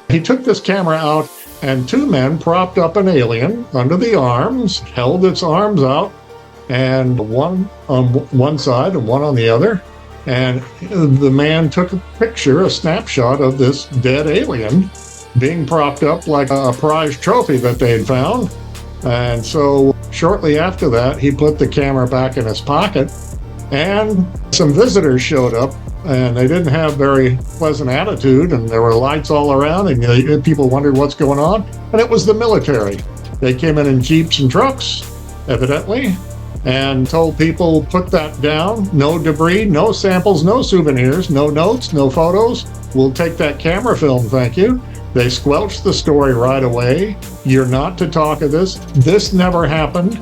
He took this camera out, and two men propped up an alien under the arms, held its arms out, and one on one side and one on the other. And the man took a picture, a snapshot of this dead alien being propped up like a prize trophy that they had found. And so shortly after that, he put the camera back in his pocket, and some visitors showed up, and they didn't have very pleasant attitude, and there were lights all around, and people wondered what's going on. And it was the military. They came in jeeps and trucks, evidently, and told people, put that down, no debris, no samples, no souvenirs, no notes, no photos. We'll take that camera film, thank you. They squelched the story right away. You're not to talk of this. This never happened.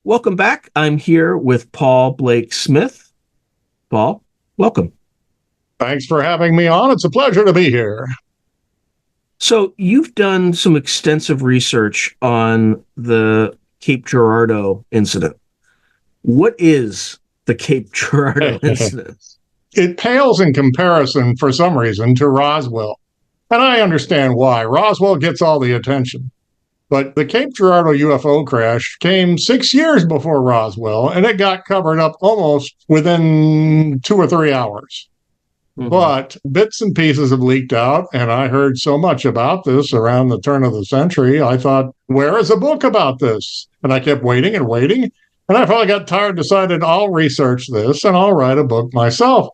Welcome back. I'm here with Paul Blake Smith. Paul, welcome. Thanks for having me on. It's a pleasure to be here. So you've done some extensive research on the Cape Girardeau incident. What is the Cape Girardeau incident? It pales in comparison, for some reason, to Roswell. And I understand why. Roswell gets all the attention. But the Cape Girardeau UFO crash came 6 years before Roswell, and it got covered up almost within 2 or 3 hours. Mm-hmm. But bits and pieces have leaked out, and I heard so much about this around the turn of the century, I thought, where is a book about this? And I kept waiting and waiting, and I finally got tired, decided I'll research this, and I'll write a book myself.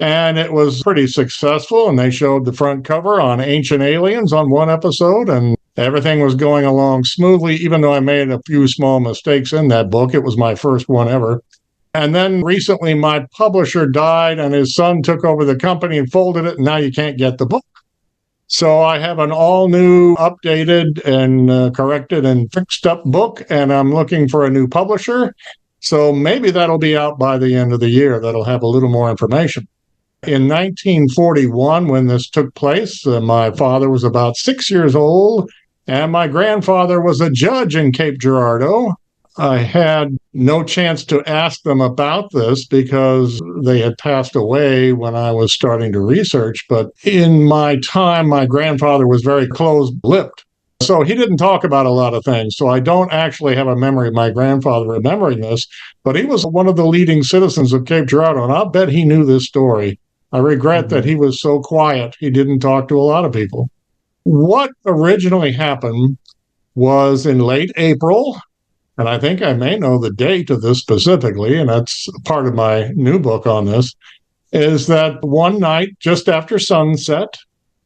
And it was pretty successful, and they showed the front cover on Ancient Aliens on one episode, and everything was going along smoothly, even though I made a few small mistakes in that book. It was my first one ever. And then recently my publisher died, and his son took over the company and folded it, and now you can't get the book. So I have an all-new, updated, and corrected and fixed-up book, and I'm looking for a new publisher. So maybe that'll be out by the end of the year. That'll have a little more information. In 1941, when this took place, my father was about 6 years old, and my grandfather was a judge in Cape Girardeau. I had no chance to ask them about this because they had passed away when I was starting to research. But in my time, my grandfather was very closed-lipped. So he didn't talk about a lot of things. So I don't actually have a memory of my grandfather remembering this. But he was one of the leading citizens of Cape Girardeau, and I'll bet he knew this story. I regret that he was so quiet. He didn't talk to a lot of people. What originally happened was in late April, and I think I may know the date of this specifically, and that's part of my new book on this, is that one night just after sunset,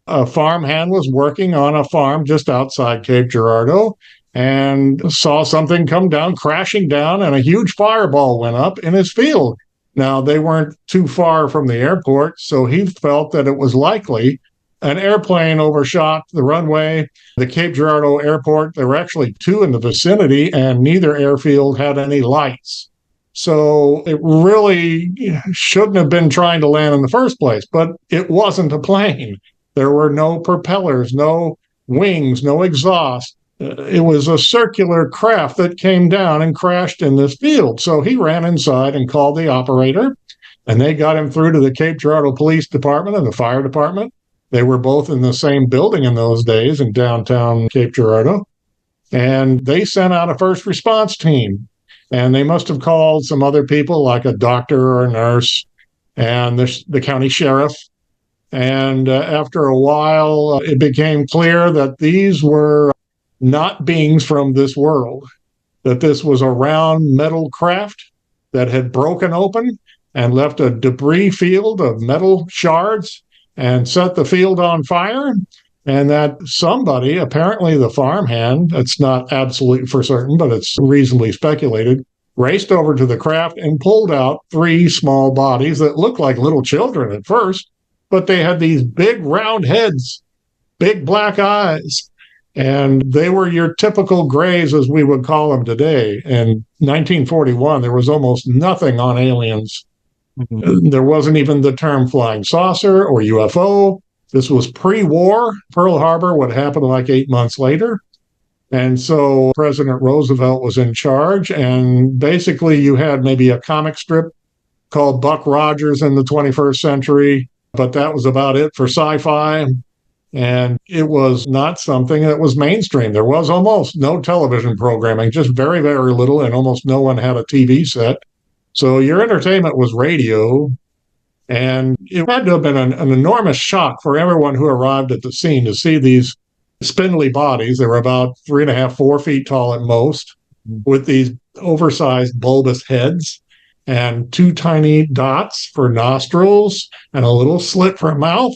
a farmhand was working on a farm just outside Cape Girardeau and saw something come down, crashing down, and a huge fireball went up in his field. Now, they weren't too far from the airport, so he felt that it was likely an airplane overshot the runway, the Cape Girardeau airport. There were actually two in the vicinity, and neither airfield had any lights. So it really shouldn't have been trying to land in the first place, but it wasn't a plane. There were no propellers, no wings, no exhaust. It was a circular craft that came down and crashed in this field. So he ran inside and called the operator, and they got him through to the Cape Girardeau Police Department and the fire department. They were both in the same building in those days in downtown Cape Girardeau. And they sent out a first response team. And they must have called some other people, like a doctor or a nurse, and the county sheriff. And after a while, it became clear that these were not beings from this world, that this was a round metal craft that had broken open and left a debris field of metal shards and set the field on fire, and that somebody, apparently the farmhand, it's not absolutely for certain, but it's reasonably speculated, raced over to the craft and pulled out 3 small bodies that looked like little children at first, but they had these big round heads, big black eyes, and they were your typical grays, as we would call them today. In 1941, there was almost nothing on aliens. Mm-hmm. There wasn't even the term flying saucer or UFO. This was pre-war. Pearl Harbor would happen like 8 months later. And so President Roosevelt was in charge, and basically you had maybe a comic strip called Buck Rogers in the 21st century, but that was about it for sci-fi. And it was not something that was mainstream. There was almost no television programming, just very, very little, and almost no one had a TV set. So your entertainment was radio, and it had to have been an enormous shock for everyone who arrived at the scene to see these spindly bodies. They were about 3.5, 4 feet tall at most, with these oversized bulbous heads and 2 tiny dots for nostrils and a little slit for a mouth.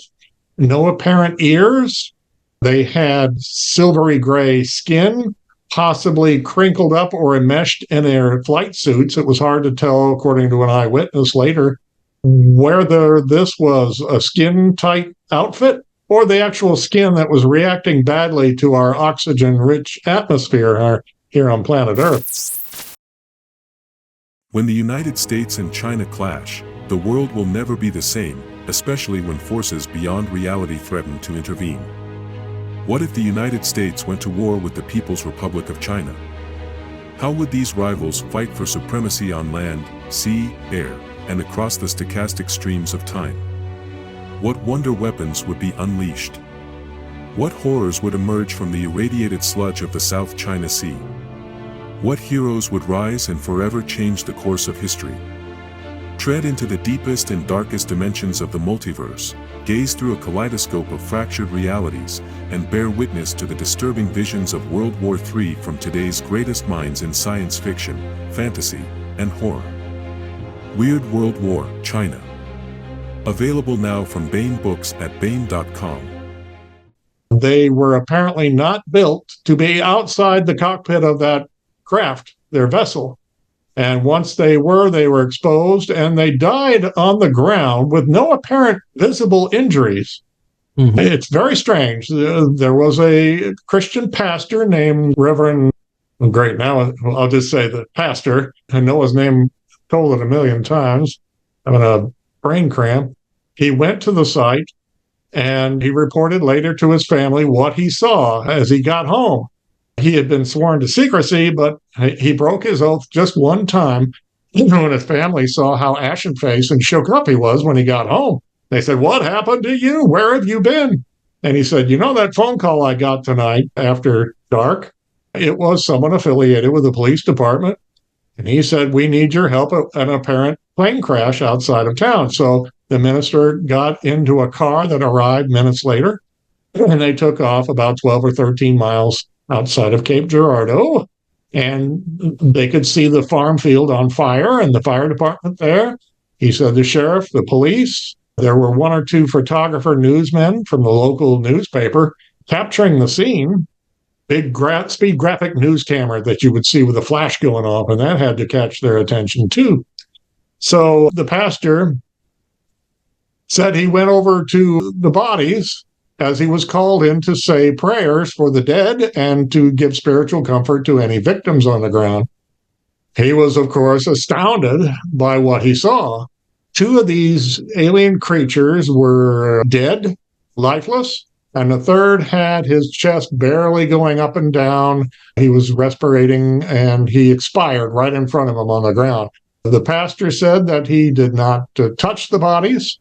No apparent ears. They had silvery gray skin, possibly crinkled up or enmeshed in their flight suits. It was hard to tell, according to an eyewitness later, whether this was a skin-tight outfit or the actual skin that was reacting badly to our oxygen-rich atmosphere here on planet Earth. When the United States and China clash, the world will never be the same, especially when forces beyond reality threaten to intervene. What if the United States went to war with the People's Republic of China? How would these rivals fight for supremacy on land, sea, air, and across the stochastic streams of time? What wonder weapons would be unleashed? What horrors would emerge from the irradiated sludge of the South China Sea? What heroes would rise and forever change the course of history? Tread into the deepest and darkest dimensions of the multiverse, gaze through a kaleidoscope of fractured realities, and bear witness to the disturbing visions of World War III from today's greatest minds in science fiction, fantasy, and horror. Weird World War, China. Available now from Baen Books at baen.com. They were apparently not built to be outside the cockpit of that craft, their vessel. And once they were exposed, and they died on the ground with no apparent visible injuries. Mm-hmm. It's very strange. There was a Christian pastor named Reverend, great, now I'll just say the pastor. I know his name, told it 1,000,000 times. Having a brain cramp. He went to the site, and he reported later to his family what he saw as he got home. He had been sworn to secrecy, but he broke his oath just one time when his family saw how ashen-faced and shook up he was when he got home. They said, "What happened to you? Where have you been?" And he said, "You know that phone call I got tonight after dark? It was someone affiliated with the police department. And he said, we need your help at an apparent plane crash outside of town." So the minister got into a car that arrived minutes later, and they took off about 12 or 13 miles outside of Cape Girardeau, and they could see the farm field on fire and the fire department there. He said the sheriff, the police, there were 1 or 2 photographer newsmen from the local newspaper capturing the scene. Big speed graphic news camera that you would see with a flash going off, and that had to catch their attention too. So the pastor said he went over to the bodies as he was called in to say prayers for the dead and to give spiritual comfort to any victims on the ground. He was, of course, astounded by what he saw. 2 of these alien creatures were dead, lifeless, and the third had his chest barely going up and down. He was respirating, and he expired right in front of him on the ground. The pastor said that he did not touch the bodies,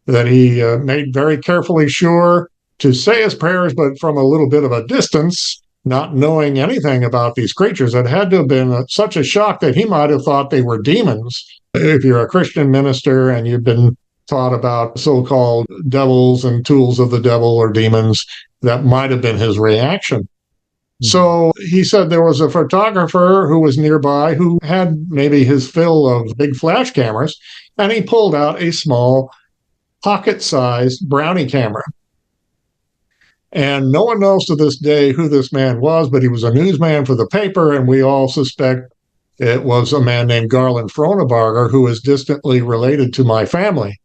that he made very carefully sure to say his prayers, but from a little bit of a distance, not knowing anything about these creatures. It had to have been such a shock that he might have thought they were demons. If you're a Christian minister and you've been taught about so-called devils and tools of the devil or demons, that might have been his reaction. So he said there was a photographer who was nearby who had maybe his fill of big flash cameras, and he pulled out a small pocket-sized brownie camera. And no one knows to this day who this man was, but he was a newsman for the paper, and we all suspect it was a man named Garland Fronebarger, who is distantly related to my family.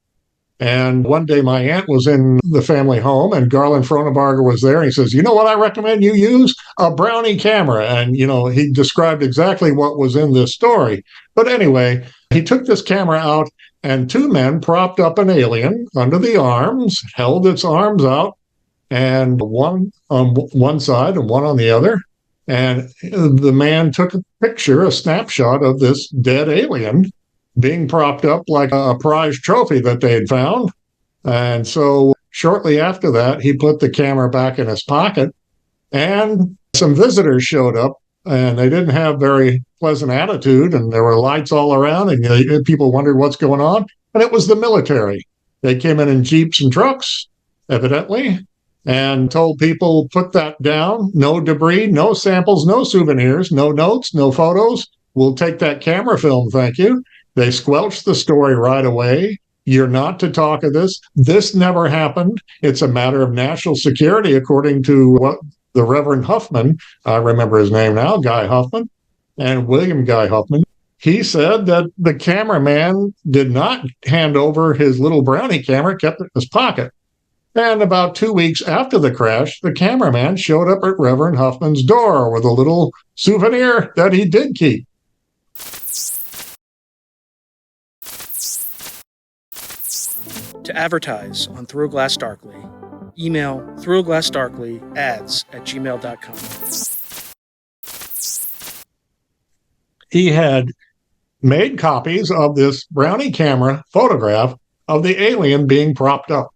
And one day my aunt was in the family home, and Garland Fronebarger was there. And he says, "You know what I recommend you use? A brownie camera." And, he described exactly what was in this story. But anyway, he took this camera out, and 2 men propped up an alien under the arms, held its arms out, and one on one side and one on the other. And the man took a picture, a snapshot of this dead alien being propped up like a prize trophy that they had found. And so shortly after that, he put the camera back in his pocket, and some visitors showed up, and they didn't have very pleasant attitude, and there were lights all around, and people wondered what's going on. And it was the military. They came in jeeps and trucks, evidently, and told people, put that down, no debris, no samples, no souvenirs, no notes, no photos. We'll take that camera film, thank you. They squelched the story right away. You're not to talk of this. This never happened. It's a matter of national security, according to what the Reverend Huffman, I remember his name now, Guy Huffman, and William Guy Huffman. He said that the cameraman did not hand over his little brownie camera, kept it in his pocket. And about 2 weeks after the crash, the cameraman showed up at Reverend Huffman's door with a little souvenir that he did keep. To advertise on Through a Glass Darkly, email throughaglassdarkly@gmail.com. He had made copies of this brownie camera photograph of the alien being propped up.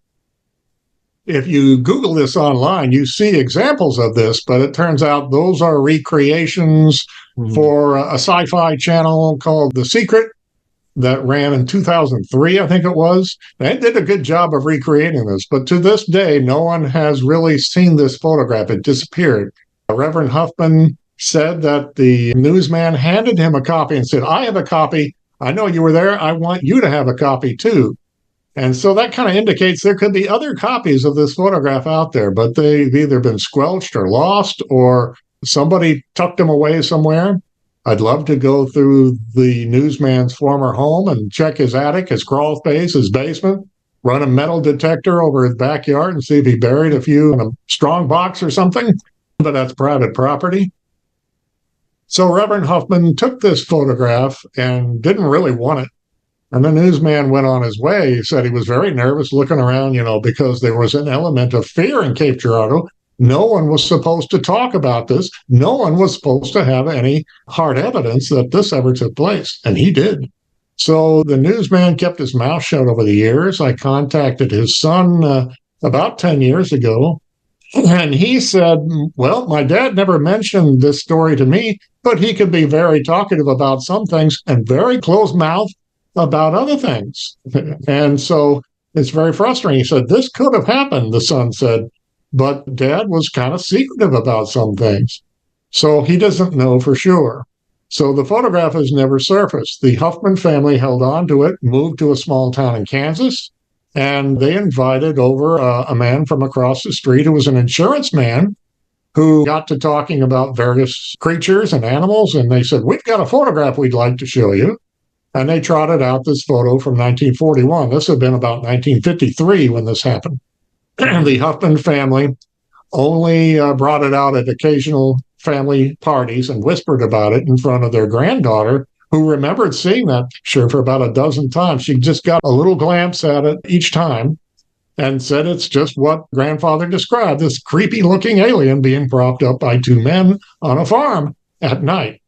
If you Google this online, you see examples of this, but it turns out those are recreations for a sci-fi channel called The Secret that ran in 2003, I think it was. They did a good job of recreating this, but to this day, no one has really seen this photograph. It disappeared. Reverend Huffman said that the newsman handed him a copy and said, I have a copy. I know you were there. I want you to have a copy too. And so that kind of indicates there could be other copies of this photograph out there, but they've either been squelched or lost, or somebody tucked them away somewhere. I'd love to go through the newsman's former home and check his attic, his crawl space, his basement, run a metal detector over his backyard and see if he buried a few in a strong box or something, but that's private property. So Reverend Huffman took this photograph and didn't really want it. And the newsman went on his way. He said he was very nervous looking around, because there was an element of fear in Cape Girardeau. No one was supposed to talk about this. No one was supposed to have any hard evidence that this ever took place. And he did. So the newsman kept his mouth shut over the years. I contacted his son about 10 years ago. And he said, well, my dad never mentioned this story to me, but he could be very talkative about some things and very closed-mouthed about other things. And so it's very frustrating. He said, this could have happened, the son said, but Dad was kind of secretive about some things. So he doesn't know for sure. So the photograph has never surfaced. The Huffman family held on to it, moved to a small town in Kansas, and they invited over a man from across the street who was an insurance man who got to talking about various creatures and animals. And they said, we've got a photograph we'd like to show you. And they trotted out this photo from 1941. This had been about 1953 when this happened. The Huffman family only brought it out at occasional family parties and whispered about it in front of their granddaughter, who remembered seeing that picture for about a dozen times. She just got a little glance at it each time and said it's just what grandfather described, this creepy-looking alien being propped up by two men on a farm at night.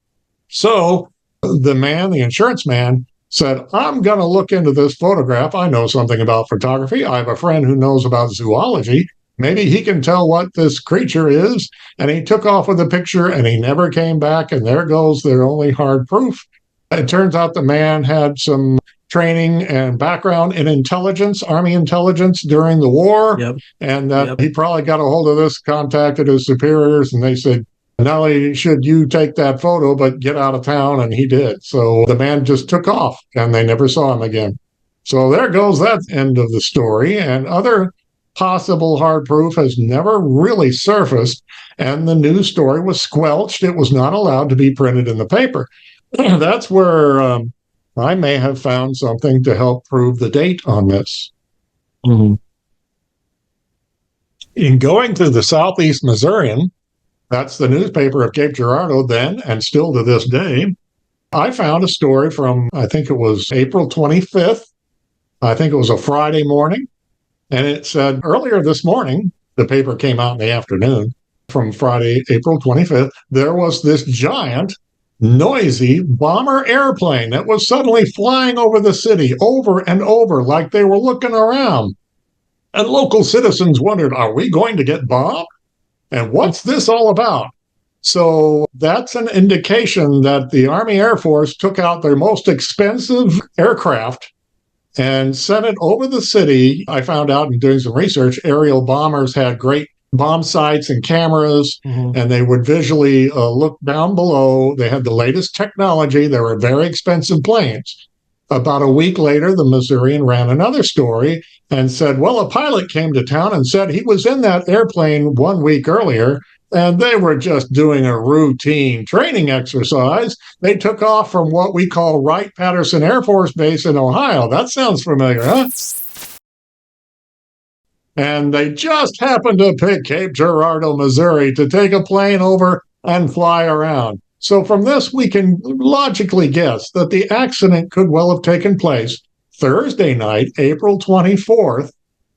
So the man, the insurance man, said, I'm going to look into this photograph. I know something about photography. I have a friend who knows about zoology. Maybe he can tell what this creature is. And he took off with the picture and he never came back. And there goes their only hard proof. It turns out the man had some training and background in intelligence, Army intelligence during the war. Yep. And that he probably got a hold of this, contacted his superiors, and they said, not only should you take that photo, but get out of town, and he did. So the man just took off, and they never saw him again. So there goes that end of the story, and other possible hard proof has never really surfaced, and the news story was squelched. It was not allowed to be printed in the paper. That's where I may have found something to help prove the date on this. Mm-hmm. In going to the Southeast Missourian, that's the newspaper of Cape Girardeau then, and still to this day, I found a story from, I think it was April 25th. I think it was a Friday morning. And it said, earlier this morning, the paper came out in the afternoon, from Friday, April 25th, there was this giant, noisy bomber airplane that was suddenly flying over the city over and over like they were looking around. And local citizens wondered, are we going to get bombed? And what's this all about? So that's an indication that the Army Air Force took out their most expensive aircraft and sent it over the city. I found out in doing some research, aerial bombers had great bomb sights and cameras, and they would visually look down below. They had the latest technology. They were very expensive planes. About a week later, the Missourian ran another story and said, well, a pilot came to town and said he was in that airplane 1 week earlier, and they were just doing a routine training exercise. They took off from what we call Wright-Patterson Air Force Base in Ohio. That sounds familiar, huh? And they just happened to pick Cape Girardeau, Missouri, to take a plane over and fly around. So from this, we can logically guess that the accident could well have taken place Thursday night, April 24th,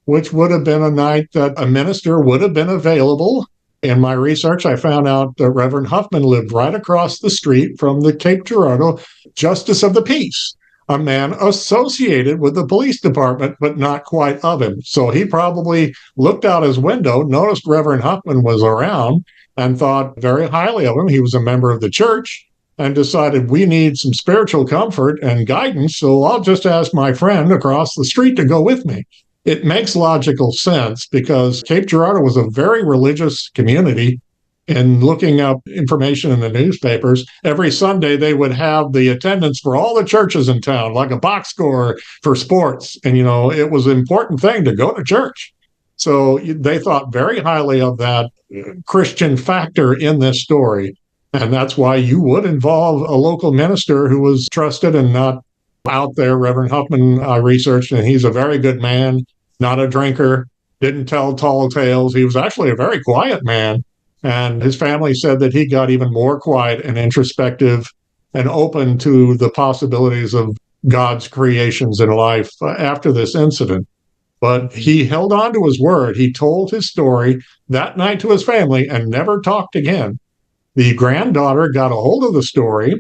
which would have been a night that a minister would have been available. In my research, I found out that Reverend Huffman lived right across the street from the Cape Girardeau Justice of the Peace, a man associated with the police department, but not quite of him. So he probably looked out his window, noticed Reverend Huffman was around, and thought very highly of him. He was a member of the church and decided we need some spiritual comfort and guidance, so I'll just ask my friend across the street to go with me. It makes logical sense because Cape Girardeau was a very religious community. And looking up information in the newspapers, every Sunday they would have the attendance for all the churches in town, like a box score for sports. And, it was an important thing to go to church. So they thought very highly of that Christian factor in this story. And that's why you would involve a local minister who was trusted and not out there. Reverend Huffman, I researched, and he's a very good man, not a drinker, didn't tell tall tales. He was actually a very quiet man. And his family said that he got even more quiet and introspective and open to the possibilities of God's creations in life after this incident. But he held on to his word. He told his story that night to his family and never talked again. The granddaughter got a hold of the story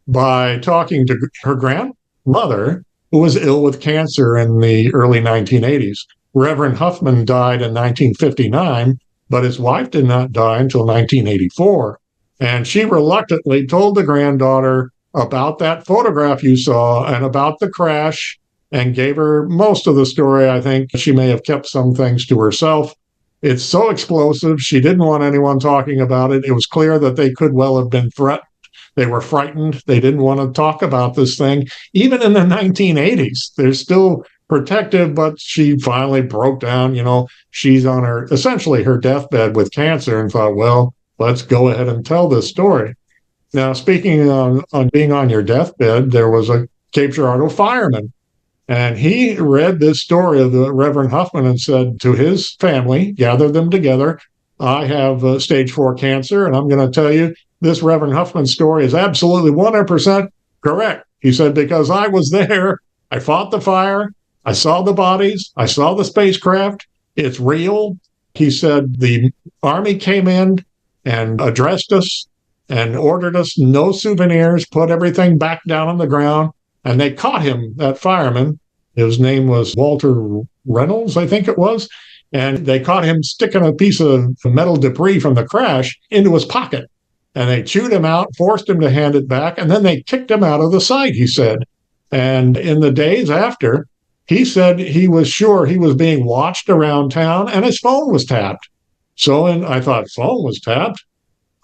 by talking to her grandmother, who was ill with cancer in the early 1980s. Reverend Huffman died in 1959, but his wife did not die until 1984. And she reluctantly told the granddaughter about that photograph you saw and about the crash, and gave her most of the story. I think she may have kept some things to herself. It's so explosive. She didn't want anyone talking about it. It was clear that they could well have been threatened. They were frightened. They didn't want to talk about this thing. Even in the 1980s, they're still protective, but she finally broke down. She's on essentially her deathbed with cancer and thought, well, let's go ahead and tell this story. Now, speaking on being on your deathbed, there was a Cape Girardeau fireman. And he read this story of the Reverend Huffman and said to his family, gather them together, I have stage 4 cancer, and I'm going to tell you this Reverend Huffman story is absolutely 100% correct. He said, because I was there, I fought the fire, I saw the bodies, I saw the spacecraft, it's real. He said the Army came in and addressed us and ordered us no souvenirs, put everything back down on the ground. And they caught him, that fireman. His name was Walter Reynolds, I think it was. And they caught him sticking a piece of metal debris from the crash into his pocket. And they chewed him out, forced him to hand it back, and then they kicked him out of the site, he said. And in the days after, he said he was sure he was being watched around town and his phone was tapped. So I thought, phone was tapped?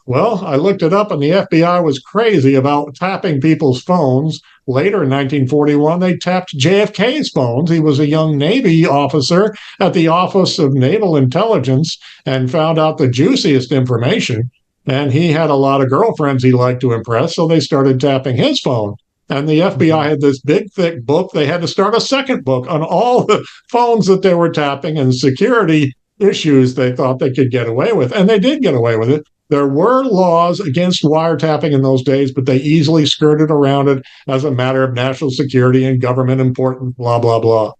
Well, I looked it up, and the FBI was crazy about tapping people's phones. Later in 1941, they tapped JFK's phones. He was a young Navy officer at the Office of Naval Intelligence and found out the juiciest information. And he had a lot of girlfriends he liked to impress, so they started tapping his phone. And the FBI had this big, thick book. They had to start a second book on all the phones that they were tapping and security issues they thought they could get away with. And they did get away with it. There were laws against wiretapping in those days, but they easily skirted around it as a matter of national security and government importance, blah, blah, blah.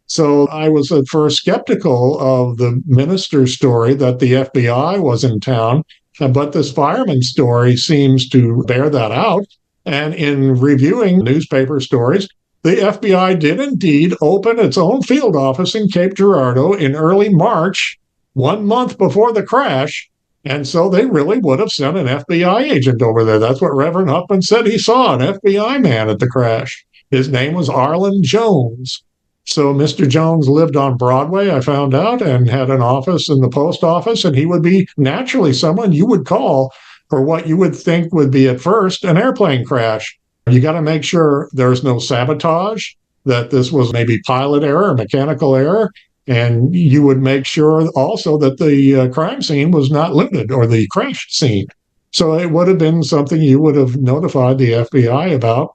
So I was at first skeptical of the minister's story that the FBI was in town, but this fireman's story seems to bear that out. And in reviewing newspaper stories, the FBI did indeed open its own field office in Cape Girardeau in early March, 1 month before the crash. And so they really would have sent an FBI agent over there. That's what Reverend Huffman said he saw, an FBI man at the crash. His name was Arlen Jones. So Mr. Jones lived on Broadway, I found out, and had an office in the post office, and he would be naturally someone you would call for what you would think would be at first an airplane crash. You got to make sure there's no sabotage, that this was maybe pilot error, mechanical error, and you would make sure also that the crime scene was not looted or the crash scene. So it would have been something you would have notified the FBI about.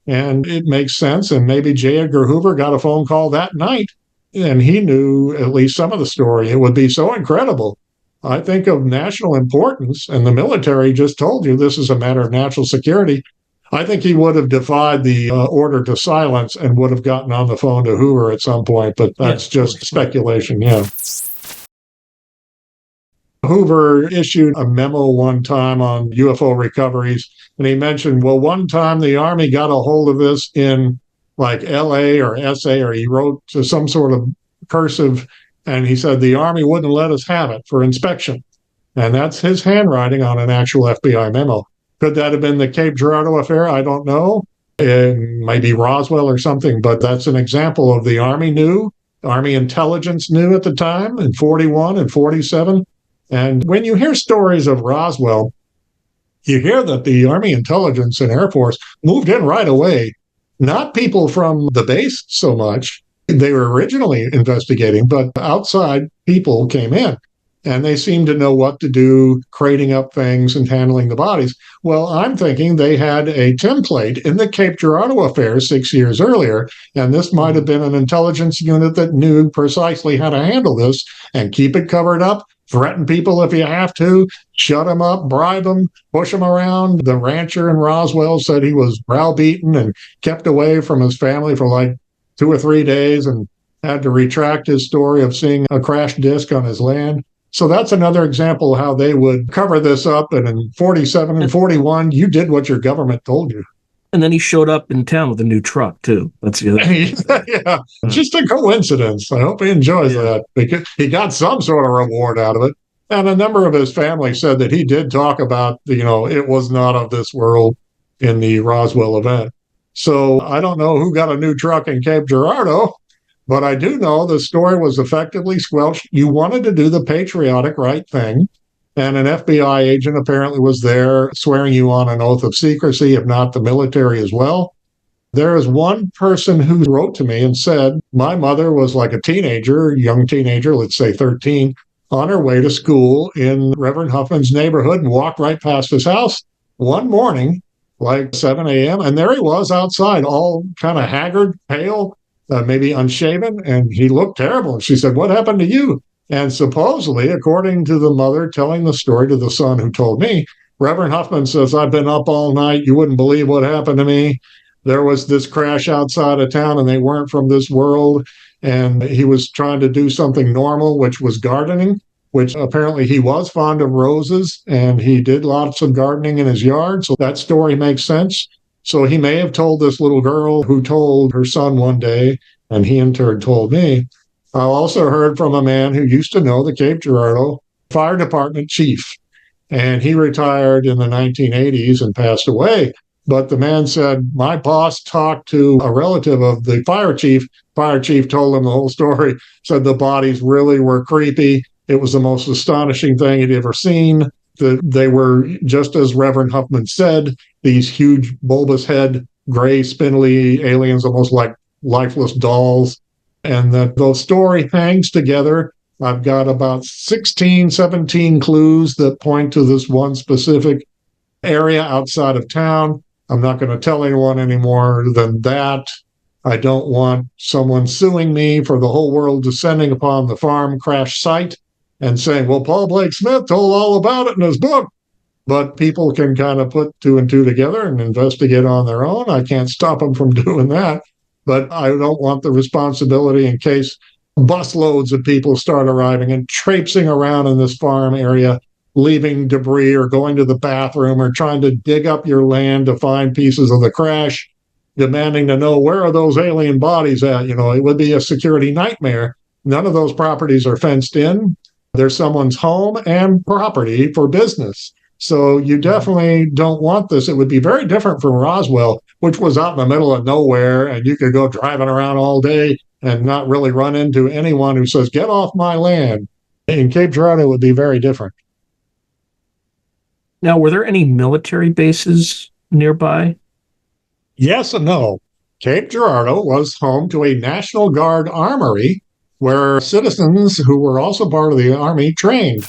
And it makes sense. And maybe J. Edgar Hoover got a phone call that night, and he knew at least some of the story. It would be so incredible. I think of national importance, and the military just told you this is a matter of national security. I think he would have defied the order to silence and would have gotten on the phone to Hoover at some point, but that's just speculation, yeah. Hoover issued a memo one time on UFO recoveries, and he mentioned, well, one time the Army got a hold of this in like LA or SA, or he wrote to some sort of cursive, and he said the Army wouldn't let us have it for inspection. And that's his handwriting on an actual FBI memo. Could that have been the Cape Girardeau affair? I don't know. It might be Roswell or something, but that's an example of the Army knew, Army intelligence knew at the time in 41 and 47. And when you hear stories of Roswell, you hear that the Army intelligence and Air Force moved in right away. Not people from the base so much. They were originally investigating, but outside people came in. And they seemed to know what to do, crating up things and handling the bodies. Well, I'm thinking they had a template in the Cape Girardeau affair 6 years earlier, and this might have been an intelligence unit that knew precisely how to handle this and keep it covered up, threaten people if you have to, shut them up, bribe them, push them around. The rancher in Roswell said he was browbeaten and kept away from his family for like 2 or 3 days and had to retract his story of seeing a crashed disc on his land. So that's another example of how they would cover this up. And in 47 and 41, you did what your government told you. And then he showed up in town with a new truck, too. That's the other yeah, just a coincidence. I hope he enjoys that, because he got some sort of reward out of it. And a number of his family said that he did talk about, it was not of this world in the Roswell event. So I don't know who got a new truck in Cape Girardeau, but I do know the story was effectively squelched. You wanted to do the patriotic right thing. And an FBI agent apparently was there swearing you on an oath of secrecy, if not the military as well. There is one person who wrote to me and said, my mother was like a teenager, young teenager, let's say 13, on her way to school in Reverend Huffman's neighborhood and walked right past his house one morning, like 7 a.m. And there he was outside, all kind of haggard, pale, maybe unshaven, and he looked terrible. And she said, what happened to you? And supposedly, according to the mother telling the story to the son who told me, Reverend Huffman says, I've been up all night. You wouldn't believe what happened to me. There was this crash outside of town, and they weren't from this world. And he was trying to do something normal, which was gardening, which apparently he was fond of roses, and he did lots of gardening in his yard. So that story makes sense. So he may have told this little girl who told her son one day, and he in turn told me. I also heard from a man who used to know the Cape Girardeau Fire Department chief, and he retired in the 1980s and passed away. But the man said, my boss talked to a relative of the fire chief. Fire chief told him the whole story, said the bodies really were creepy. It was the most astonishing thing he'd ever seen. They were, just as Reverend Huffman said, these huge bulbous head, gray, spindly aliens, almost like lifeless dolls. And the story hangs together. I've got about 16, 17 clues that point to this one specific area outside of town. I'm not going to tell anyone any more than that. I don't want someone suing me for the whole world descending upon the farm crash site and saying, well, Paul Blake Smith told all about it in his book. But people can kind of put 2 and 2 together and investigate on their own. I can't stop them from doing that. but I don't want the responsibility in case busloads of people start arriving and traipsing around in this farm area, leaving debris or going to the bathroom or trying to dig up your land to find pieces of the crash, demanding to know where are those alien bodies at. It would be a security nightmare. None of those properties are fenced in. They're someone's home and property for business. So you definitely don't want this. It would be very different from Roswell, which was out in the middle of nowhere, and you could go driving around all day and not really run into anyone who says, get off my land. In Cape Girardeau, it would be very different. Now, were there any military bases nearby? Yes and no. Cape Girardeau was home to a National Guard armory where citizens who were also part of the Army trained.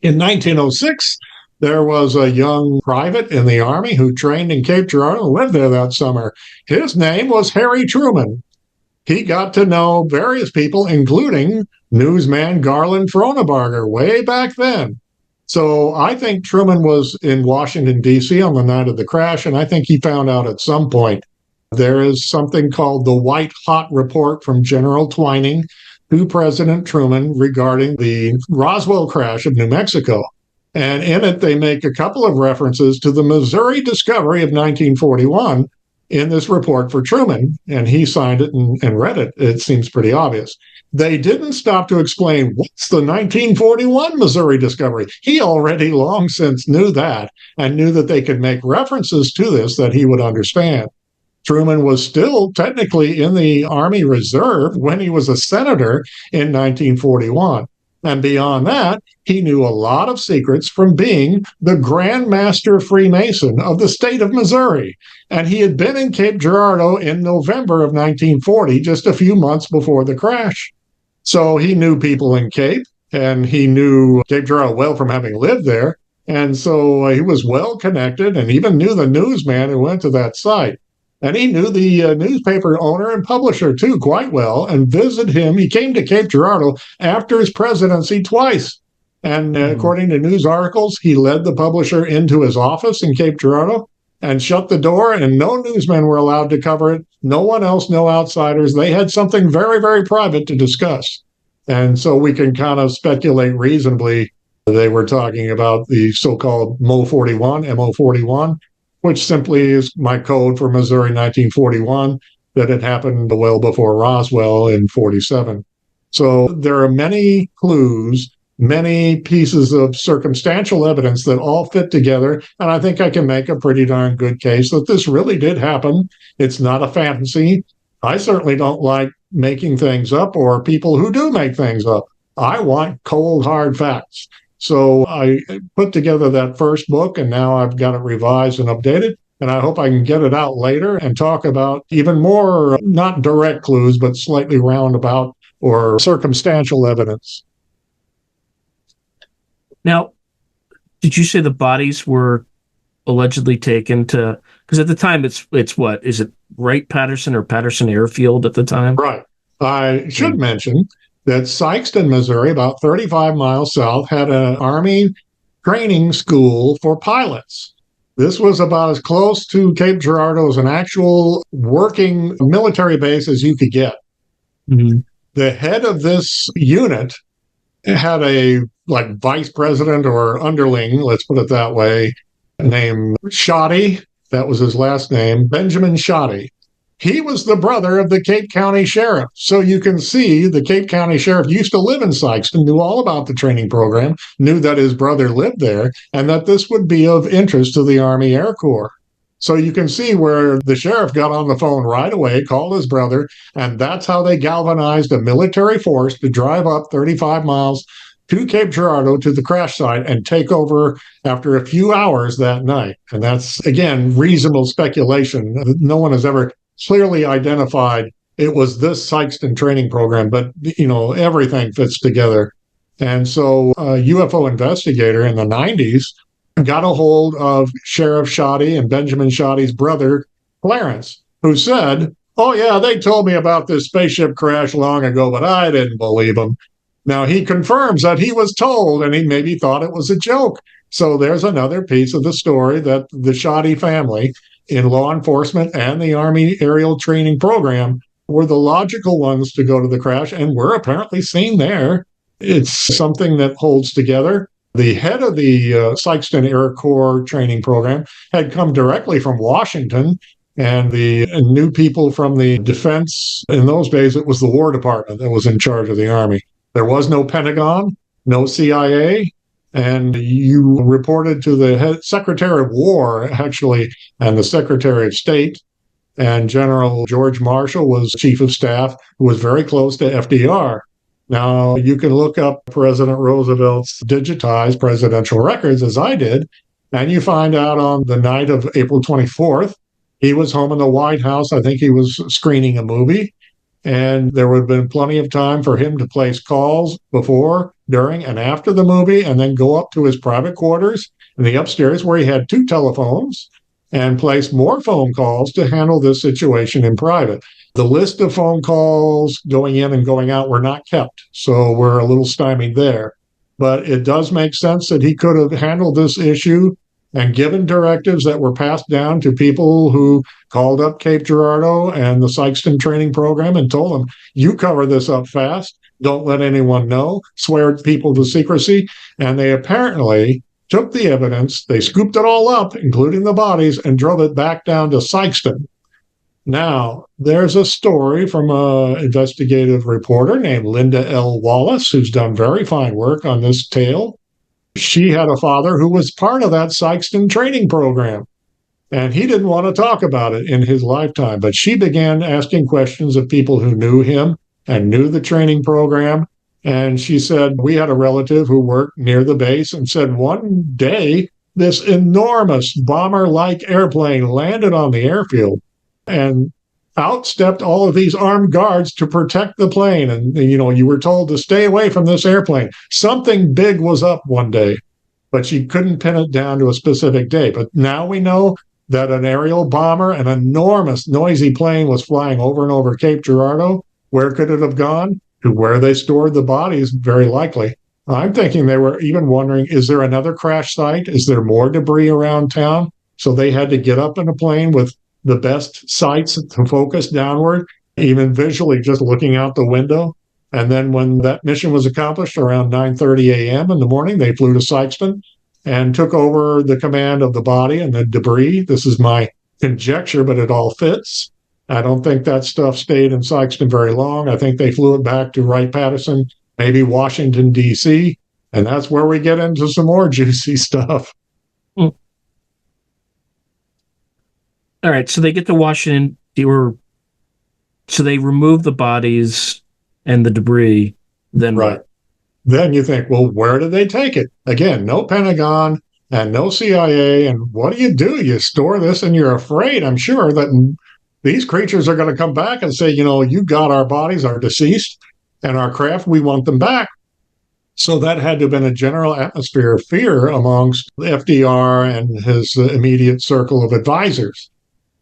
In 1906, there was a young private in the Army who trained in Cape Girardeau and lived there that summer. His name was Harry Truman. He got to know various people, including newsman Garland Fronabarger, way back then. So I think Truman was in Washington, D.C. on the night of the crash, and I think he found out at some point. There is something called the White Hot Report from General Twining to President Truman regarding the Roswell crash of New Mexico. And in it, they make a couple of references to the Missouri discovery of 1941 in this report for Truman, and he signed it and read it. It seems pretty obvious. They didn't stop to explain what's the 1941 Missouri discovery. He already long since knew that and knew that they could make references to this that he would understand. Truman was still technically in the Army Reserve when he was a senator in 1941. And beyond that, he knew a lot of secrets from being the Grand Master Freemason of the state of Missouri. And he had been in Cape Girardeau in November of 1940, just a few months before the crash. So he knew people in Cape, and he knew Cape Girardeau well from having lived there. And so he was well connected and even knew the newsman who went to that site. And he knew the newspaper owner and publisher, too, quite well, and visited him. He came to Cape Girardeau after his presidency twice. And according to news articles, he led the publisher into his office in Cape Girardeau and shut the door, and no newsmen were allowed to cover it. No one else, no outsiders. They had something very, very private to discuss. And so we can kind of speculate reasonably they were talking about the so-called MO41, which simply is my code for Missouri 1941, that it happened well before Roswell in 47. So there are many clues, many pieces of circumstantial evidence that all fit together, and I think I can make a pretty darn good case that this really did happen. It's not a fantasy. I certainly don't like making things up or people who do make things up. I want cold, hard facts. So I put together that first book, and now I've got it revised and updated, and I hope I can get it out later and talk about even more, not direct clues, but slightly roundabout or circumstantial evidence. Now, did you say the bodies were allegedly taken to, because at the time it's what, is it Wright-Patterson or Patterson Airfield at the time? Right. I should mention that Sikeston, Missouri, about 35 miles south, had an Army training school for pilots. This was about as close to Cape Girardeau as an actual working military base as you could get. Mm-hmm. The head of this unit had a vice president or underling, let's put it that way, named Shoddy. That was his last name, Benjamin Shoddy. He was the brother of the Cape County Sheriff. So you can see the Cape County Sheriff used to live in Sikeston, knew all about the training program, knew that his brother lived there, and that this would be of interest to the Army Air Corps. So you can see where the sheriff got on the phone right away, called his brother, and that's how they galvanized a military force to drive up 35 miles to Cape Girardeau to the crash site and take over after a few hours that night. And that's, again, reasonable speculation. No one has ever clearly identified it was this Sikeston training program, but, everything fits together. And so a UFO investigator in the 90s got a hold of Sheriff Shoddy and Benjamin Shoddy's brother, Clarence, who said, oh, yeah, they told me about this spaceship crash long ago, but I didn't believe them. Now, he confirms that he was told, and he maybe thought it was a joke. So there's another piece of the story that the Shoddy family in law enforcement and the Army aerial training program were the logical ones to go to the crash and were apparently seen there. It's something that holds together. The head of the Sykeston Air Corps training program had come directly from Washington, and the new people from the defense, in those days, it was the War Department that was in charge of the Army. There was no Pentagon, no CIA, and you reported to the Secretary of War, actually, and the Secretary of State, and General George Marshall was chief of staff, who was very close to FDR. Now, you can look up President Roosevelt's digitized presidential records, as I did, and you find out on the night of April 24th, he was home in the White House. I think he was screening a movie, and there would have been plenty of time for him to place calls before, during, and after the movie, and then go up to his private quarters in the upstairs where he had 2 telephones and place more phone calls to handle this situation in private. The list of phone calls going in and going out were not kept, so we're a little stymied there. But it does make sense that he could have handled this issue and given directives that were passed down to people who called up Cape Girardeau and the Sykeston training program and told them, you cover this up fast, don't let anyone know, swear people to secrecy. And they apparently took the evidence, they scooped it all up, including the bodies, and drove it back down to Sykeston. Now, there's a story from an investigative reporter named Linda L. Wallace, who's done very fine work on this tale. She had a father who was part of that Sykeston training program, and he didn't want to talk about it in his lifetime. But she began asking questions of people who knew him and knew the training program. And she said, we had a relative who worked near the base and said one day this enormous bomber-like airplane landed on the airfield and outstepped all of these armed guards to protect the plane. And, you were told to stay away from this airplane. Something big was up one day, but she couldn't pin it down to a specific day. But now we know that an aerial bomber, an enormous, noisy plane was flying over and over Cape Girardeau. Where could it have gone? To where they stored the bodies, very likely. I'm thinking they were even wondering, is there another crash site? Is there more debris around town? So they had to get up in a plane with the best sights to focus downward, even visually just looking out the window. And then when that mission was accomplished around 9:30 a.m. in the morning, they flew to Sykeston and took over the command of the body and the debris. This is my conjecture, but it all fits. I don't think that stuff stayed in Sykeston very long. I think they flew it back to Wright-Patterson, maybe Washington, D.C., and that's where we get into some more juicy stuff. All right, so they get to Washington. So they remove the bodies and the debris. Then right. What? Then you think, well, where did they take it? Again, no Pentagon and no CIA. And what do? You store this and you're afraid, I'm sure, that these creatures are going to come back and say, you got our bodies, our deceased, and our craft, we want them back. So that had to have been a general atmosphere of fear amongst FDR and his immediate circle of advisors.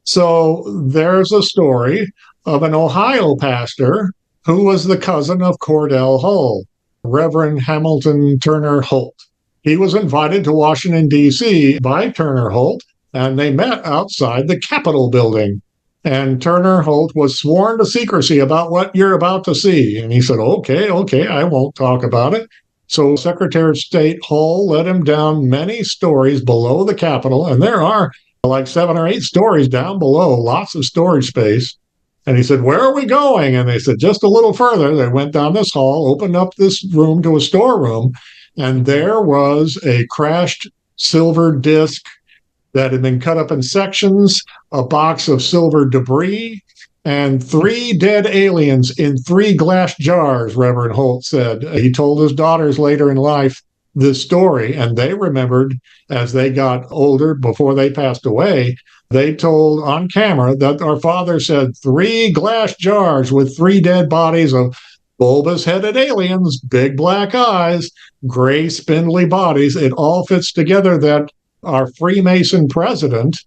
So there's a story of an Ohio pastor who was the cousin of Cordell Hull, Reverend Hamilton Turner Holt. He was invited to Washington, D.C. by Turner Holt, and they met outside the Capitol building. And Turner Holt was sworn to secrecy about what you're about to see. And he said, okay, I won't talk about it. So Secretary of State Hull led him down many stories below the Capitol, and there are like 7 or 8 stories down below, lots of storage space. And he said, where are we going? And they said, just a little further. They went down this hall, opened up this room to a storeroom, and there was a crashed silver disc that had been cut up in sections, a box of silver debris, and 3 dead aliens in 3 glass jars, Reverend Holt said. He told his daughters later in life this story, and they remembered as they got older, before they passed away, they told on camera that our father said 3 glass jars with 3 dead bodies of bulbous-headed aliens, big black eyes, gray spindly bodies. It all fits together that our Freemason president,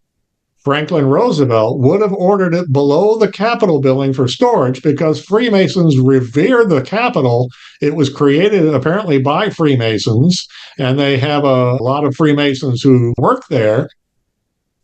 Franklin Roosevelt, would have ordered it below the Capitol building for storage because Freemasons revere the Capitol. It was created apparently by Freemasons, and they have a lot of Freemasons who work there.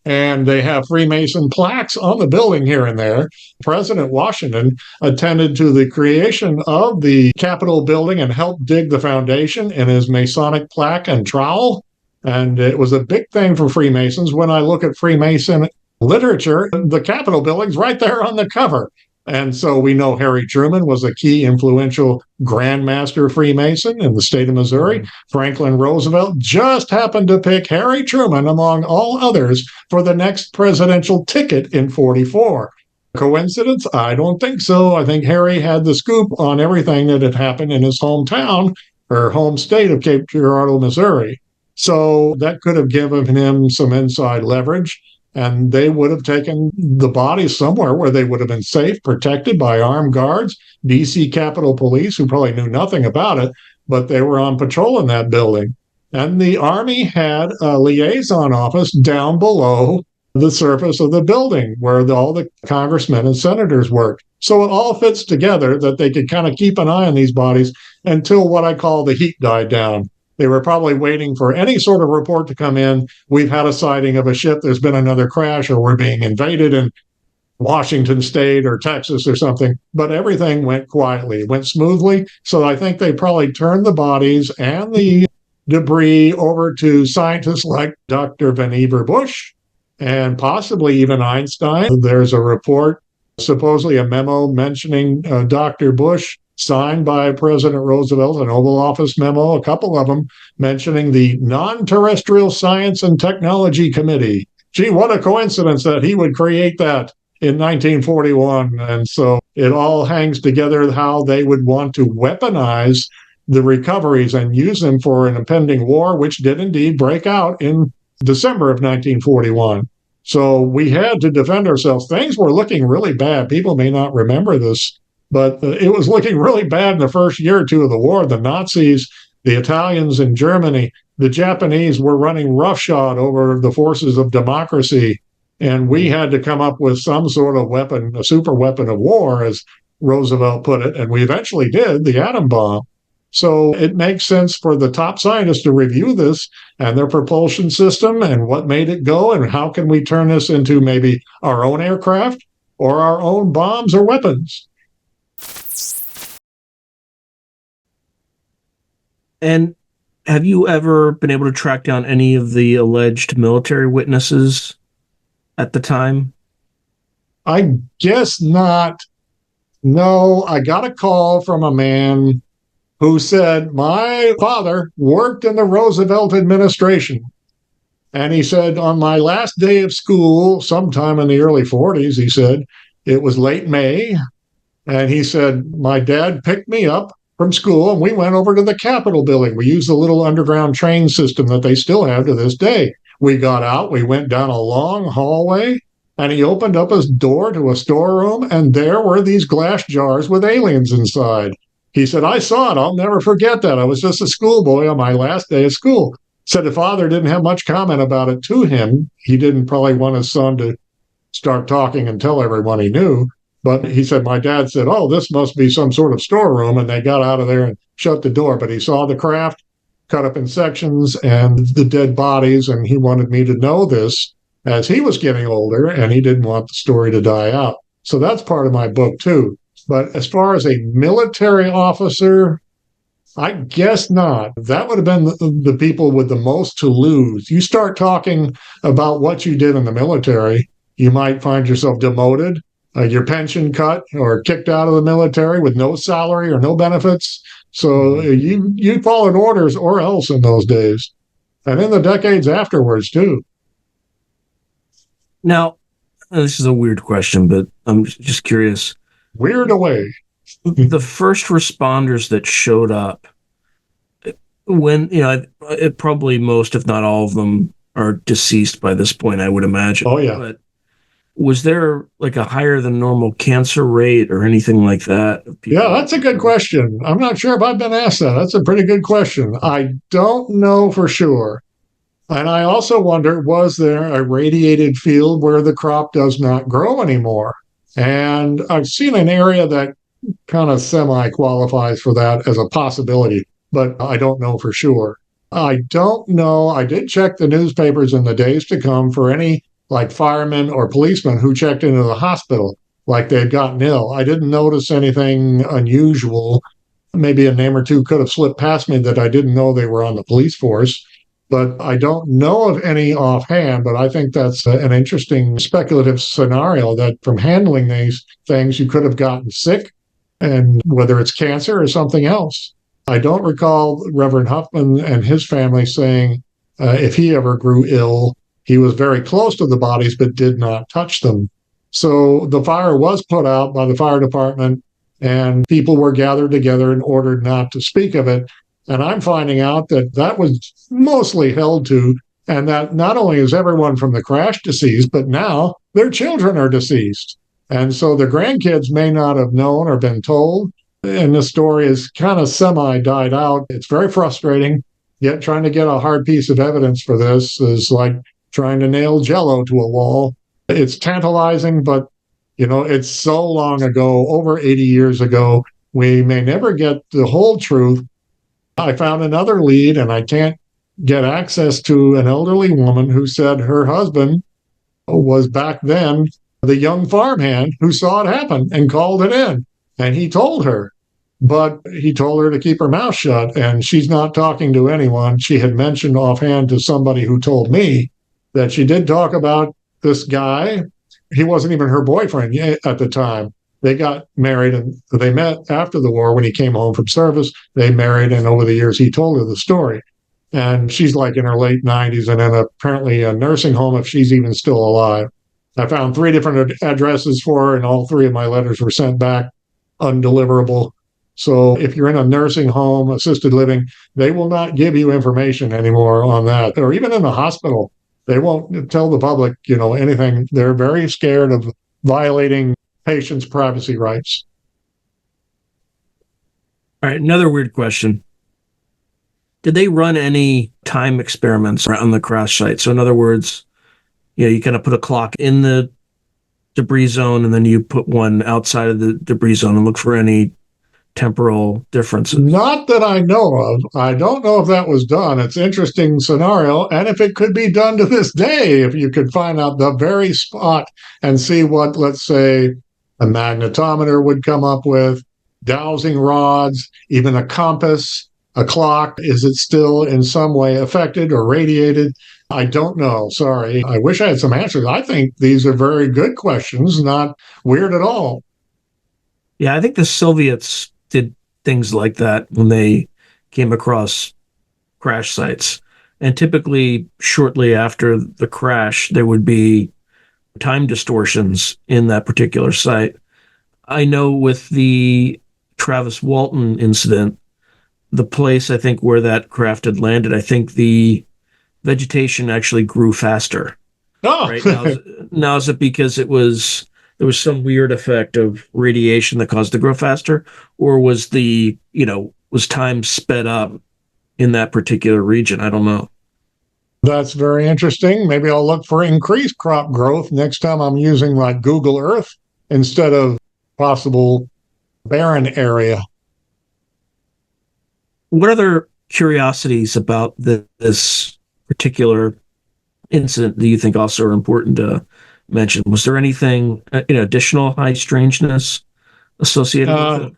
And they have Freemason plaques on the building here and there. President Washington attended to the creation of the Capitol building and helped dig the foundation in his Masonic plaque and trowel. And it was a big thing for Freemasons. When I look at Freemason literature, the Capitol building's right there on the cover. And so we know Harry Truman was a key influential Grand Master Freemason in the state of Missouri. Franklin Roosevelt just happened to pick Harry Truman among all others for the next presidential ticket in 44. Coincidence? I don't think so. I think Harry had the scoop on everything that had happened in his hometown or home state of Cape Girardeau, Missouri. So that could have given him some inside leverage. And they would have taken the bodies somewhere where they would have been safe, protected by armed guards, D.C. Capitol Police, who probably knew nothing about it, but they were on patrol in that building. And the Army had a liaison office down below the surface of the building where all the congressmen and senators worked. So it all fits together that they could kind of keep an eye on these bodies until what I call the heat died down. They were probably waiting for any sort of report to come in. We've had a sighting of a ship. There's been another crash, or we're being invaded in Washington State or Texas or something. But everything went quietly, went smoothly. So I think they probably turned the bodies and the debris over to scientists like Dr. Vannevar Bush and possibly even Einstein. There's a report, supposedly a memo mentioning Dr. Bush, signed by President Roosevelt, an Oval Office memo, a couple of them, mentioning the Non-Terrestrial Science and Technology Committee. Gee, what a coincidence that he would create that in 1941. And so it all hangs together how they would want to weaponize the recoveries and use them for an impending war, which did indeed break out in December of 1941. So we had to defend ourselves. Things were looking really bad. People may not remember this, but it was looking really bad in the first year or two of the war. The Nazis, the Italians in Germany, the Japanese were running roughshod over the forces of democracy. And we had to come up with some sort of weapon, a super weapon of war, as Roosevelt put it. And we eventually did, the atom bomb. So it makes sense for the top scientists to review this and their propulsion system and what made it go and how can we turn this into maybe our own aircraft or our own bombs or weapons. And have you ever been able to track down any of the alleged military witnesses at the time? I guess not. No, I got a call from a man who said, my father worked in the Roosevelt administration. And he said, on my last day of school, sometime in the early 40s, he said, it was late May. And he said, my dad picked me up from school and we went over to the Capitol building. We used the little underground train system that they still have to this day. We got out, we went down a long hallway, and he opened up his door to a storeroom, and there were these glass jars with aliens inside. He said, I saw it. I'll never forget that. I was just a schoolboy on my last day of school. Said the father didn't have much comment about it to him. He didn't probably want his son to start talking and tell everyone he knew. But he said, my dad said, oh, this must be some sort of storeroom. And they got out of there and shut the door. But he saw the craft cut up in sections and the dead bodies. And he wanted me to know this as he was getting older, and he didn't want the story to die out. So that's part of my book, too. But as far as a military officer, I guess not. That would have been the people with the most to lose. You start talking about what you did in the military, you might find yourself demoted, your pension cut, or kicked out of the military with no salary or no benefits. So you followed orders or else in those days. And in the decades afterwards, too. Now, this is a weird question, but I'm just curious. Weird away. The first responders that showed up, when, it probably most, if not all of them, are deceased by this point, I would imagine. Oh, yeah. But was there like a higher than normal cancer rate or anything like that? Yeah, that's a good question. I'm not sure if I've been asked that. That's a pretty good question. I don't know for sure. And I also wonder, was there a radiated field where the crop does not grow anymore? And I've seen an area that kind of semi-qualifies for that as a possibility, but I don't know for sure. I don't know. I did check the newspapers in the days to come for any like firemen or policemen who checked into the hospital like they'd gotten ill. I didn't notice anything unusual. Maybe a name or two could have slipped past me that I didn't know they were on the police force. But I don't know of any offhand, but I think that's an interesting speculative scenario that from handling these things, you could have gotten sick, and whether it's cancer or something else. I don't recall Reverend Huffman and his family saying if he ever grew ill, he was very close to the bodies but did not touch them. So the fire was put out by the fire department, and people were gathered together and ordered not to speak of it. And I'm finding out that that was mostly held to, and that not only is everyone from the crash deceased, but now their children are deceased. And so the grandkids may not have known or been told. And the story is kind of semi-died out. It's very frustrating, yet trying to get a hard piece of evidence for this is like trying to nail Jell-O to a wall. It's tantalizing, but, it's so long ago, over 80 years ago, we may never get the whole truth. I found another lead, and I can't get access to an elderly woman who said her husband was back then the young farmhand who saw it happen and called it in. And he told her, but he told her to keep her mouth shut, and she's not talking to anyone. She had mentioned offhand to somebody who told me that she did talk about this guy. He wasn't even her boyfriend at the time. They got married, and they met after the war when he came home from service. They married, and over the years, he told her the story. And she's like in her late 90s and in apparently a nursing home if she's even still alive. I found 3 different addresses for her, and all 3 of my letters were sent back undeliverable. So if you're in a nursing home, assisted living, they will not give you information anymore on that. Or even in a hospital, they won't tell the public, anything. They're very scared of violating patients' privacy rights. All right, another weird question. Did they run any time experiments on the crash site? So in other words, you kind of put a clock in the debris zone and then you put one outside of the debris zone and look for any temporal differences. Not that I know of. I don't know if that was done. It's an interesting scenario. And if it could be done to this day, if you could find out the very spot and see what, let's say, a magnetometer would come up with, dowsing rods, even a compass, a clock. Is it still in some way affected or radiated? I don't know. Sorry. I wish I had some answers. I think these are very good questions, not weird at all. Yeah, I think the Soviets did things like that when they came across crash sites. And typically, shortly after the crash, there would be time distortions in that particular site. I know with the Travis Walton incident, the place I think where that craft had landed, I think the vegetation actually grew faster. Oh. Right now is it because there was some weird effect of radiation that caused it to grow faster, or was was time sped up in that particular region? I don't know. That's very interesting. Maybe I'll look for increased crop growth next time I'm using like Google Earth instead of possible barren area. What other curiosities about this particular incident do you think also are important to mention? Was there anything, additional high strangeness associated with it?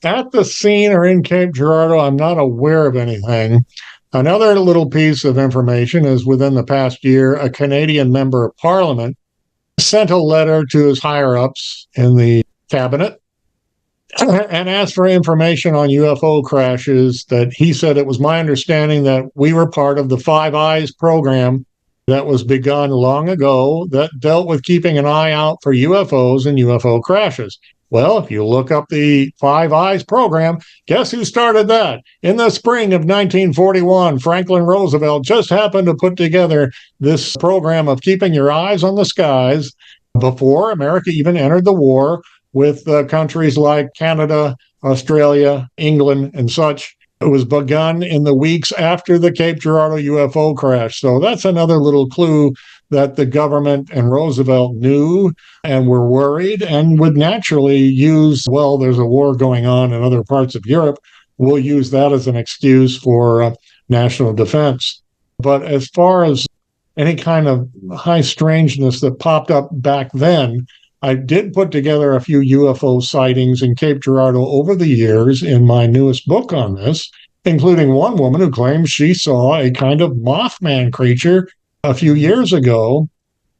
At the scene or in Cape Girardeau, I'm not aware of anything. Another little piece of information is within the past year, a Canadian member of parliament sent a letter to his higher-ups in the cabinet and asked for information on UFO crashes. That he said it was my understanding that we were part of the Five Eyes program that was begun long ago that dealt with keeping an eye out for UFOs and UFO crashes. Well, if you look up the Five Eyes program, guess who started that? In the spring of 1941, Franklin Roosevelt just happened to put together this program of keeping your eyes on the skies before America even entered the war with countries like Canada, Australia, England, and such. It was begun in the weeks after the Cape Girardeau UFO crash. So that's another little clue that the government and Roosevelt knew and were worried and would naturally use, well, there's a war going on in other parts of Europe. We'll use that as an excuse for national defense. But as far as any kind of high strangeness that popped up back then. I did put together a few UFO sightings in Cape Girardeau over the years in my newest book on this, including one woman who claims she saw a kind of Mothman creature a few years ago.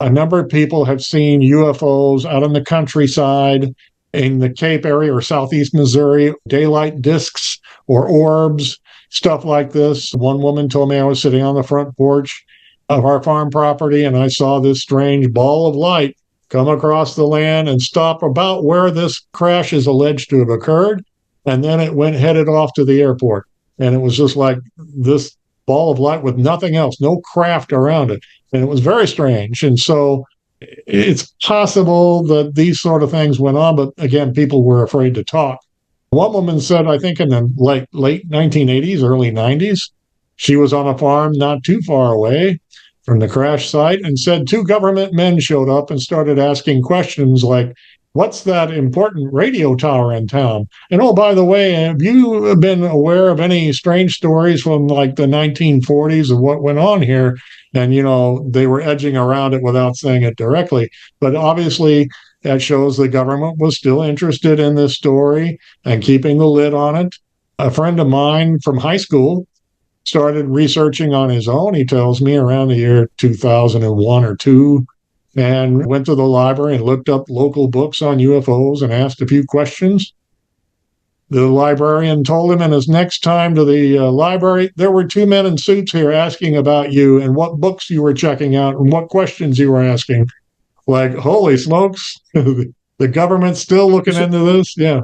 A number of people have seen UFOs out in the countryside in the Cape area or southeast Missouri, daylight discs or orbs, stuff like this. One woman told me I was sitting on the front porch of our farm property and I saw this strange ball of light come across the land and stop about where this crash is alleged to have occurred. And then it went headed off to the airport. And it was just like this ball of light with nothing else, no craft around it. And it was very strange. And so it's possible that these sort of things went on, but again, people were afraid to talk. One woman said, I think in the late 1980s, early 90s, she was on a farm not too far away from the crash site and said two government men showed up and started asking questions like, what's that important radio tower in town? And oh, by the way, have you been aware of any strange stories from like the 1940s of what went on here? And, you know, they were edging around it without saying it directly. But obviously, that shows the government was still interested in this story and keeping the lid on it. A friend of mine from high school started researching on his own, he tells me, around the year 2001 or 2, and went to the library and looked up local books on UFOs and asked a few questions. The librarian told him in his next time to the library, there were two men in suits here asking about you and what books you were checking out and what questions you were asking. Like, holy smokes, the government's still looking into this? Yeah.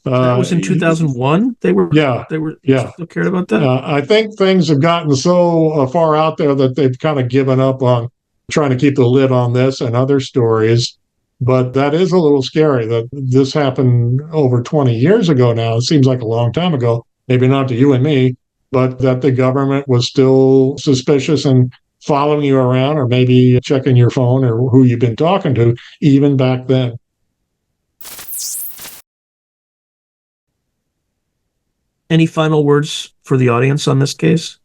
That was in 2001? They were still cared about that? I think things have gotten so far out there that they've kind of given up on trying to keep the lid on this and other stories. But that is a little scary that this happened over 20 years ago now. It seems like a long time ago, maybe not to you and me, but that the government was still suspicious and following you around or maybe checking your phone or who you've been talking to even back then. Any final words for the audience on this case?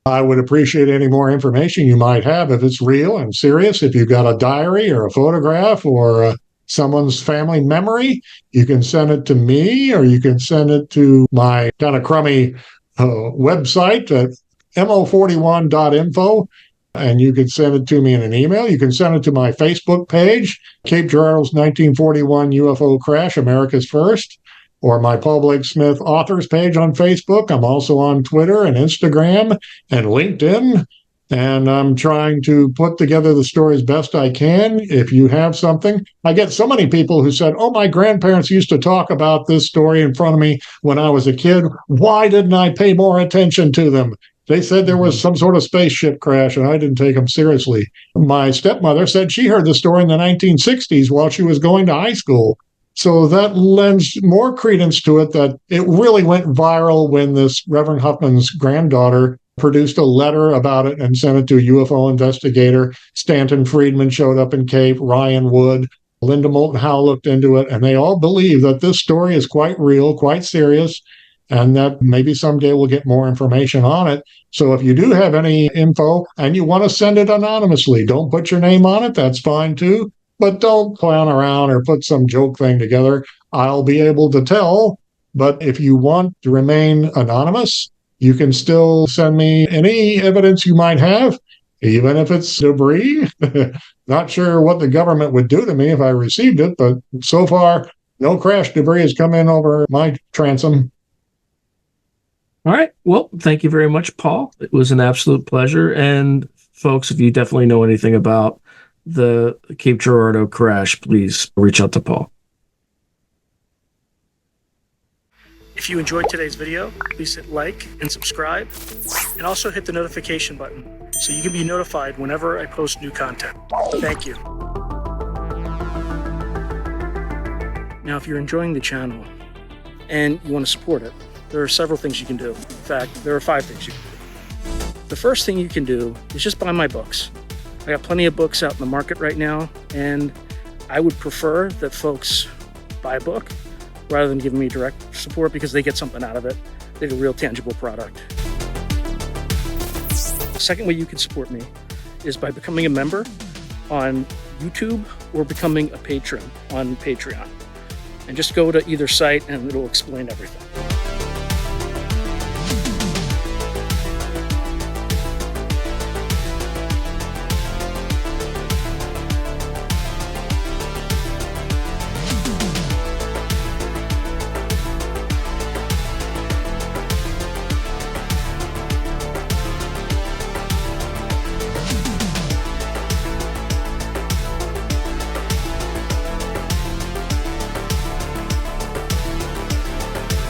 I would appreciate any more information you might have if it's real and serious. If you've got a diary or a photograph or someone's family memory, you can send it to me or you can send it to my kind of crummy website at mo41.info, and you can send it to me in an email. You can send it to my Facebook page, Cape Girardeau's 1941 UFO Crash, America's First, or my Paul Blake Smith authors page on Facebook. I'm also on Twitter and Instagram and LinkedIn, and I'm trying to put together the story as best I can. If you have something, I get so many people who said, oh, my grandparents used to talk about this story in front of me when I was a kid. Why didn't I pay more attention to them? They said there was some sort of spaceship crash, and I didn't take them seriously. My stepmother said she heard the story in the 1960s while she was going to high school. So that lends more credence to it that it really went viral when this Reverend Huffman's granddaughter produced a letter about it and sent it to a UFO investigator. Stanton Friedman showed up in Cape, Ryan Wood, Linda Moulton Howe looked into it, and they all believe that this story is quite real, quite serious, and that maybe someday we'll get more information on it. So if you do have any info and you want to send it anonymously, don't put your name on it. That's fine too. But don't clown around or put some joke thing together. I'll be able to tell. But if you want to remain anonymous, you can still send me any evidence you might have, even if it's debris. Not sure what the government would do to me if I received it, but so far, no crash debris has come in over my transom. All right. Well, thank you very much, Paul. It was an absolute pleasure. And folks, if you definitely know anything about the Cape Girardeau crash, please reach out to Paul. If you enjoyed today's video, please hit like and subscribe, and also hit the notification button so you can be notified whenever I post new content. Thank you. Now, if you're enjoying the channel and you want to support it, there are several things you can do. In fact, there are 5 things you can do. The first thing you can do is just buy my books. I got plenty of books out in the market right now, and I would prefer that folks buy a book rather than giving me direct support because they get something out of it. They get a real tangible product. The second way you can support me is by becoming a member on YouTube or becoming a patron on Patreon. And just go to either site and it'll explain everything.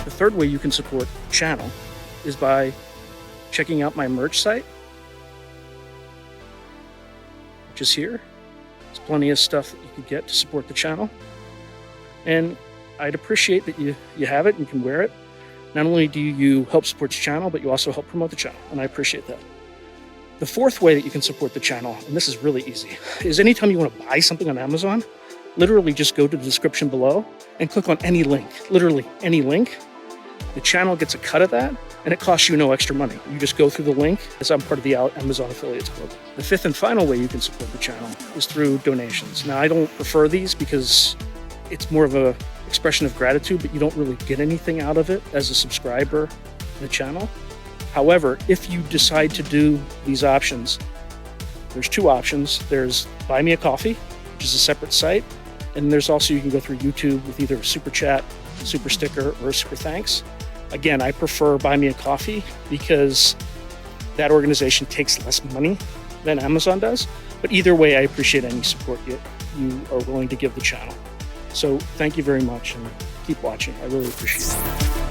The third way you can support the channel is by checking out my merch site, which is here. There's plenty of stuff that you could get to support the channel. And I'd appreciate that you have it and can wear it. Not only do you help support the channel, but you also help promote the channel, and I appreciate that. The fourth way that you can support the channel, and this is really easy, is anytime you want to buy something on Amazon, literally just go to the description below and click on any link, literally any link. The channel gets a cut of that, and it costs you no extra money. You just go through the link, as I'm part of the Amazon Affiliates Club. The fifth and final way you can support the channel is through donations. Now, I don't prefer these because it's more of a expression of gratitude, but you don't really get anything out of it as a subscriber to the channel. However, if you decide to do these options, there's two options. There's Buy Me a Coffee, which is a separate site, and there's also, you can go through YouTube with either a super chat, super sticker, or a super thanks. Again, I prefer Buy Me a Coffee because that organization takes less money than Amazon does. But either way, I appreciate any support you are willing to give the channel. So thank you very much and keep watching. I really appreciate it.